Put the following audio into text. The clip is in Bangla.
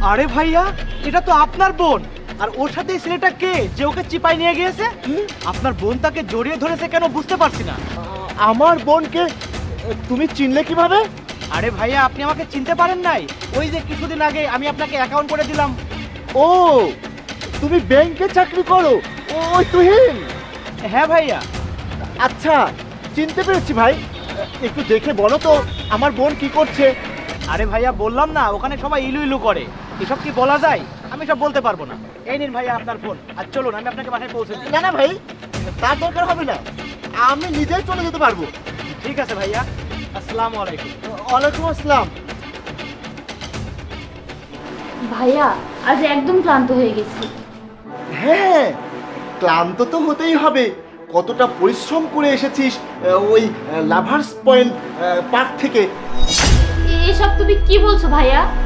আরে ভাইয়া, এটা তো আপনার বোন। আর ওর সাথে এই ছেলেটা কে যে ওকে চিপাই নিয়ে গিয়েছে? আপনার বোন তাকে জড়িয়ে ধরেছে কেন বুঝতে পারছি না। আমার বোনকে তুমি চিনলে কিভাবে? আরে ভাইয়া, আপনি আমাকে চিনতে পারেন নাই? ওই যে কিছুদিন আগে আমি আপনাকে অ্যাকাউন্ট করে দিলাম। ও, তুমি ব্যাংকে চাকরি করো? ওই তুহিন? হ্যাঁ ভাইয়া। আচ্ছা, চিনতে পেরেছি ভাই। একটু দেখে বলো তো আমার বোন কি করছে। আরে ভাইয়া, বললাম না ওখানে সবাই ইলু ইলু করে। এসব কি বলা যায়? আমি সব বলতে পারবো না। এই নিন ভাইয়া আপনার ফোন, আর চলুন আমি আপনাকে বাসায় পৌঁছে দিই। না না ভাই, তার দরকার হবে না, আমি নিজেই চলে যেতে পারবো। ঠিক আছে ভাইয়া, আসসালামু আলাইকুম। ওয়ালাইকুম আসসালাম। ভাইয়া আজ একদম ক্লান্ত হয়ে গেছি। হ্যাঁ, ক্লান্ত তো হতেই হবে। কতটা পরিশ্রম করে এসেছিস ওই লাভার্স পয়েন্ট পার্ক থেকে। এসব তুমি কি বলছো ভাইয়া?